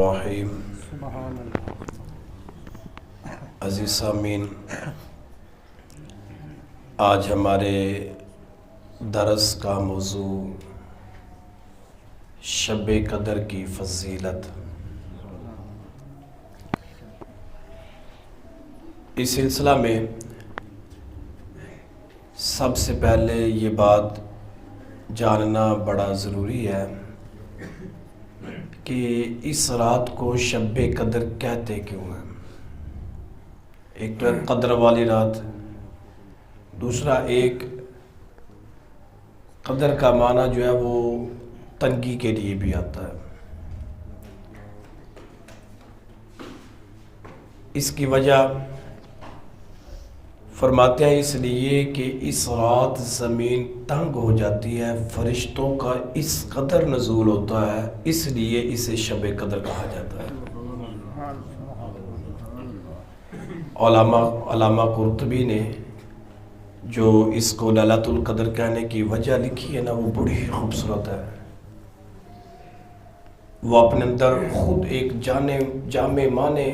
الرحیم۔ عزیز سامعین، آج ہمارے درس کا موضوع شب قدر کی فضیلت۔ اس سلسلہ میں سب سے پہلے یہ بات جاننا بڑا ضروری ہے کہ اس رات کو شب قدر کہتے کیوں ہیں۔ ایک تو قدر والی رات، دوسرا ایک قدر کا معنی جو ہے وہ تنگی کے لیے بھی آتا ہے۔ اس کی وجہ فرماتے ہیں اس لیے کہ اس رات زمین تنگ ہو جاتی ہے، فرشتوں کا اس قدر نزول ہوتا ہے، اس لیے اسے شب قدر کہا جاتا ہے۔ علامہ قرطبی نے جو اس کو لیلۃ القدر کہنے کی وجہ لکھی ہے نا، وہ بڑی خوبصورت ہے۔ وہ اپنے اندر خود ایک جامع معنی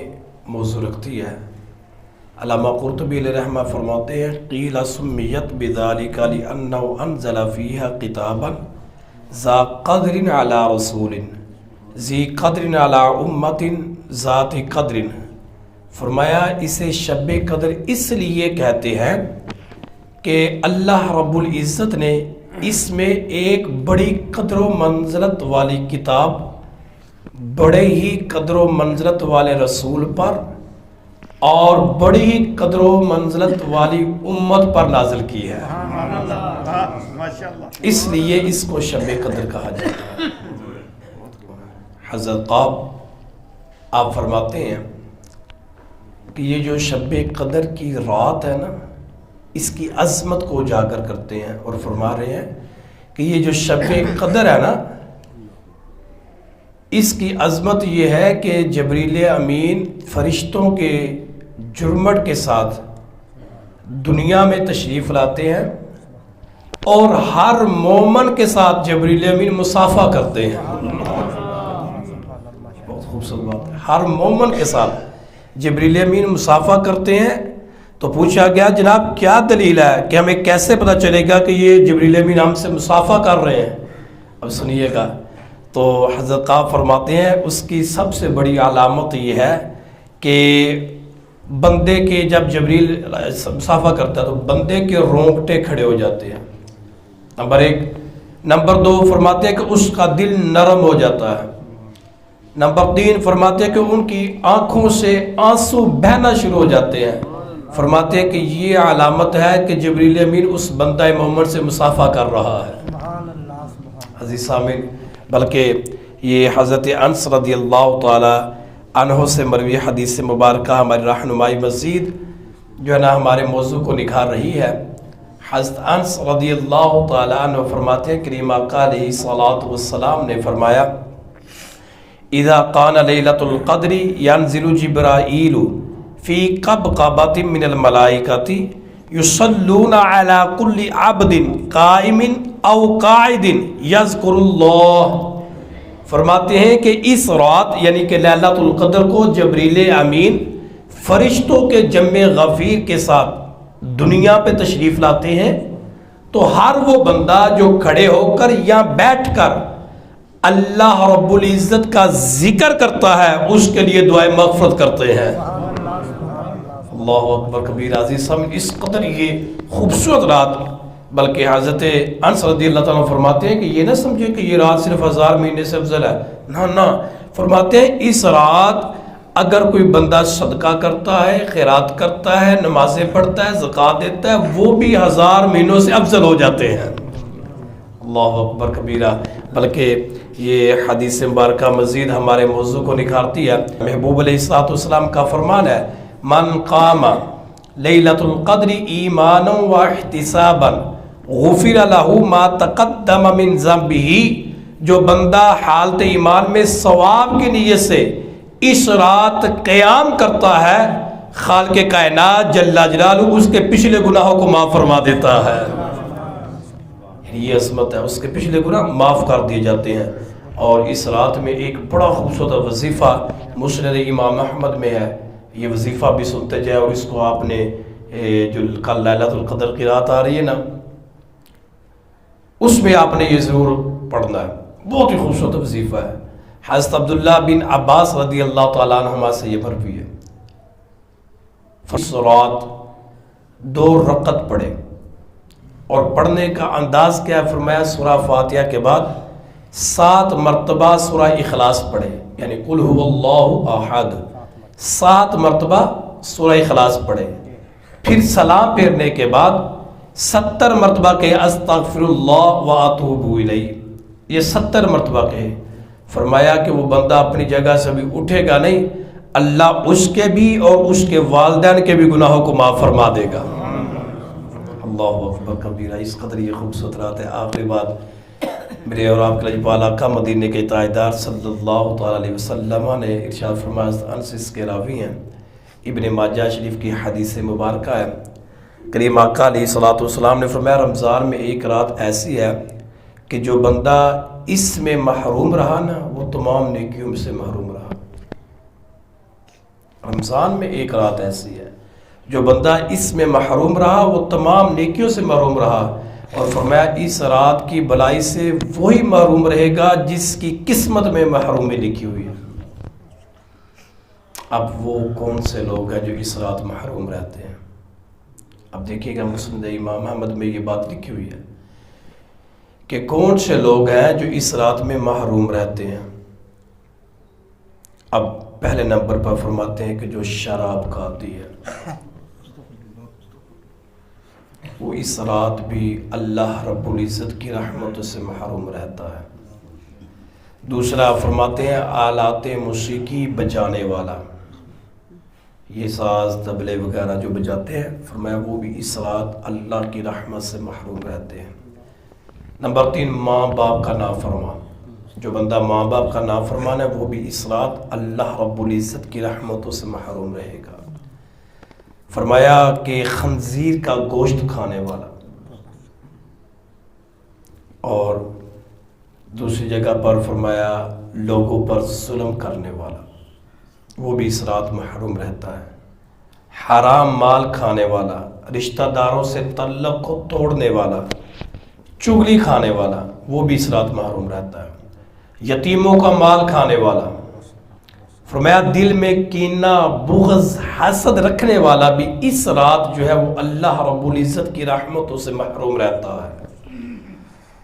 موضوع رکھتی ہے۔ علامہ قرطبی علیہ رحمہ فرماتے ہیں قیل سمیت بذالک لأنہ انزل فیہا کتابا ذا قدر علی رسول ذی قدر علی امت ذات قدر۔ فرمایا اسے شب قدر اس لیے کہتے ہیں کہ اللہ رب العزت نے اس میں ایک بڑی قدر و منزلت والی کتاب، بڑے ہی قدر و منزلت والے رسول پر اور بڑی قدر و منزلت والی امت پر نازل کی ہے، اس لیے اس کو شب قدر کہا جاتا ہے۔ حضرت قاب آپ فرماتے ہیں کہ یہ جو شب قدر کی رات ہے نا، اس کی عظمت کو اجاگر کرتے ہیں اور فرما رہے ہیں کہ یہ جو شب قدر ہے نا، اس کی عظمت یہ ہے کہ جبریل امین فرشتوں کے جرمٹ کے ساتھ دنیا میں تشریف لاتے ہیں اور ہر مومن کے ساتھ جبریل امین مصافحہ کرتے ہیں۔ بہت خوبصورت بات ہے، ہر مومن کے ساتھ جبریل امین مصافحہ کرتے ہیں۔ تو پوچھا گیا جناب کیا دلیل ہے کہ ہمیں کیسے پتہ چلے گا کہ یہ جبریل امین ہم سے مصافحہ کر رہے ہیں؟ اب سنیے گا۔ تو حضرت قاب فرماتے ہیں اس کی سب سے بڑی علامت یہ ہے کہ بندے کے جب جبریل مصافحہ کرتا ہے تو بندے کے رونگٹے کھڑے ہو جاتے ہیں، نمبر ایک۔ نمبر دو فرماتے ہیں کہ اس کا دل نرم ہو جاتا ہے۔ نمبر تین فرماتے ہیں کہ ان کی آنکھوں سے آنسو بہنا شروع ہو جاتے ہیں۔ فرماتے ہیں کہ یہ علامت ہے کہ جبریل امین اس بندہ مومن سے مصافحہ کر رہا ہے۔ عزیز سامعین، بلکہ یہ حضرت انس رضی اللہ تعالی عنہ سے مروی حدیث مبارکہ ہماری رہنمائی مزید جو ہے نا ہمارے موضوع کو نکھار رہی ہے۔ حضرت انس رضی اللہ تعالی عنہ فرماتے ہیں کریم آقا علیہ الصلوۃ والسلام نے فرمایا اذا کان لیلۃ القدر ینزل جبرائیل فی قبقبۃ من الملائکۃ یصلون علی کل عبد قائم او قاعد یذکر اللہ۔ فرماتے ہیں کہ اس رات یعنی کہ لیلۃ القدر کو جبریل امین فرشتوں کے جمع غفیر کے ساتھ دنیا پہ تشریف لاتے ہیں، تو ہر وہ بندہ جو کھڑے ہو کر یا بیٹھ کر اللہ رب العزت کا ذکر کرتا ہے اس کے لیے دعائے مغفرت کرتے ہیں۔ اللہ اکبر کبیر۔ عزیز سامعین، اس قدر یہ خوبصورت رات، بلکہ حضرت انس رضی اللہ تعالیٰ فرماتے ہیں کہ یہ نہ سمجھے کہ یہ رات صرف 1000 مہینے سے افضل ہے، نہ فرماتے ہیں اس رات اگر کوئی بندہ صدقہ کرتا ہے، خیرات کرتا ہے، نمازیں پڑھتا ہے، زکوٰۃ دیتا ہے، وہ بھی 1000 مہینوں سے افضل ہو جاتے ہیں۔ اللہ اکبر کبیرہ۔ بلکہ یہ حدیث مبارکہ مزید ہمارے موضوع کو نکھارتی ہے۔ محبوب علیہ الصلوۃ والسلام کا فرمان ہے من قام لیلۃ القدر ایمانا واحتسابا غفر له ما تقدم من ذنبه۔ جو بندہ حالت ایمان میں ثواب کی نیت سے اس رات قیام کرتا ہے، خالق کائنات جل جلالہ اس کے پچھلے گناہوں کو معاف فرما دیتا ہے۔ یہ عظمت ہے، اس کے پچھلے گناہ معاف کر دیے جاتے ہیں۔ اور اس رات میں ایک بڑا خوبصورت وظیفہ مسند امام احمد میں ہے، یہ وظیفہ بھی سنتے جائے، اور اس کو آپ نے جو کل لیلۃ القدر کی رات آ رہی ہے نا، اس میں آپ نے یہ ضرور پڑھنا ہے، بہت ہی خوبصورت وظیفہ ہے۔ حضرت عبداللہ بن عباس رضی اللہ تعالیٰ عنہما سے یہ مروی ہے، فرض 2 رکعت پڑھے، اور پڑھنے کا انداز کیا ہے؟ فرمایا سورہ فاتحہ کے بعد 7 مرتبہ سورہ اخلاص پڑھے، یعنی قل هو اللہ احد، 7 مرتبہ سورہ اخلاص پڑھے، پھر سلام پھیرنے کے بعد 70 مرتبہ کہے استغفر اللہ واتوب الیہ، یہ 70 مرتبہ کہے۔ فرمایا کہ وہ بندہ اپنی جگہ سے بھی اٹھے گا نہیں، اللہ اس کے بھی اور اس کے والدین کے بھی گناہوں کو معاف فرما دے گا۔ اللہ اکبر کبیرہ، اس قدر یہ خوبصورت رات ہے۔ آخری بات، میرے اور آپ کے لجپال آقا مدینے کے تاجدار صلی اللہ تعالیٰ علیہ وسلم نے ارشاد فرمایا، انس اس کے راوی ہیں، ابن ماجہ شریف کی حدیث مبارکہ ہے، کریم آقا علیہ الصلوۃ والسلام نے فرمایا رمضان میں ایک رات ایسی ہے کہ جو بندہ اس میں محروم رہا نا، وہ تمام نیکیوں سے محروم رہا۔ رمضان میں ایک رات ایسی ہے جو بندہ اس میں محروم رہا، وہ تمام نیکیوں سے محروم رہا، اور فرمایا اس رات کی بلائی سے وہی محروم رہے گا جس کی قسمت میں محرومی لکھی ہوئی ہے۔ اب وہ کون سے لوگ ہیں جو اس رات محروم رہتے ہیں؟ اب دیکھیے گا مسند امام احمد میں یہ بات لکھی ہوئی ہے کہ کون سے لوگ ہیں جو اس رات میں محروم رہتے ہیں۔ اب پہلے نمبر پر فرماتے ہیں کہ جو شراب کا عادی ہے، وہ اس رات بھی اللہ رب العزت کی رحمت سے محروم رہتا ہے۔ دوسرا فرماتے ہیں آلات موسیقی بجانے والا، یہ ساز طبلے وغیرہ جو بجاتے ہیں، فرمایا وہ بھی اس رات اللہ کی رحمت سے محروم رہتے ہیں۔ نمبر 3، ماں باپ کا نافرمان، جو بندہ ماں باپ کا نافرمان ہے وہ بھی اس رات اللہ رب العزت کی رحمتوں سے محروم رہے گا۔ فرمایا کہ خنزیر کا گوشت کھانے والا، اور دوسری جگہ پر فرمایا لوگوں پر ظلم کرنے والا، وہ بھی اس رات محروم رہتا ہے۔ حرام مال کھانے والا، رشتہ داروں سے تعلق کو توڑنے والا، چغلی کھانے والا، وہ بھی اس رات محروم رہتا ہے۔ یتیموں کا مال کھانے والا، فرمایا دل میں کینہ، بغض، حسد رکھنے والا بھی اس رات جو ہے وہ اللہ رب العزت کی رحمتوں سے محروم رہتا ہے۔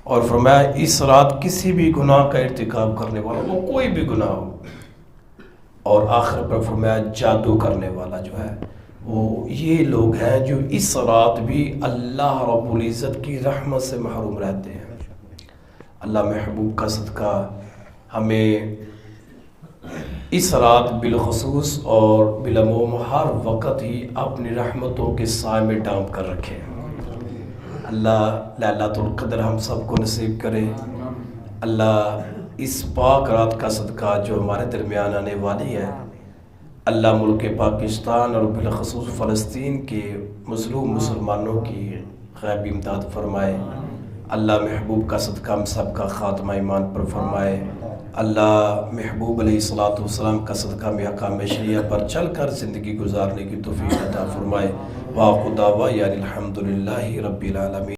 اور فرمایا اس رات کسی بھی گناہ کا ارتکاب کرنے والا، وہ کوئی بھی گناہ ہو۔ اور آخر پر فرمایا جادو کرنے والا جو ہے وہ یہ لوگ ہیں جو اس رات بھی اللہ رب العزت کی رحمت سے محروم رہتے ہیں۔ اللہ محبوب کا صدقہ ہمیں اس رات بالخصوص اور بالعموم ہر وقت ہی اپنی رحمتوں کے سائے میں ڈانپ کر رکھے۔ اللہ لیلۃ القدر ہم سب کو نصیب کرے۔ اللہ اس پاک رات کا صدقہ جو ہمارے درمیان آنے والی ہے، اللہ ملک پاکستان اور بالخصوص فلسطین کے مظلوم مسلمانوں کی غیبی امداد فرمائے۔ اللہ محبوب کا صدقہ ہم سب کا خاتمہ ایمان پر فرمائے۔ اللہ محبوب علیہ الصلوۃ والسلام کا صدقہ میں احکام شریعہ پر چل کر زندگی گزارنے کی توفیق عطا فرمائے۔ وآخر دعوانا الحمد للہ رب العالمین۔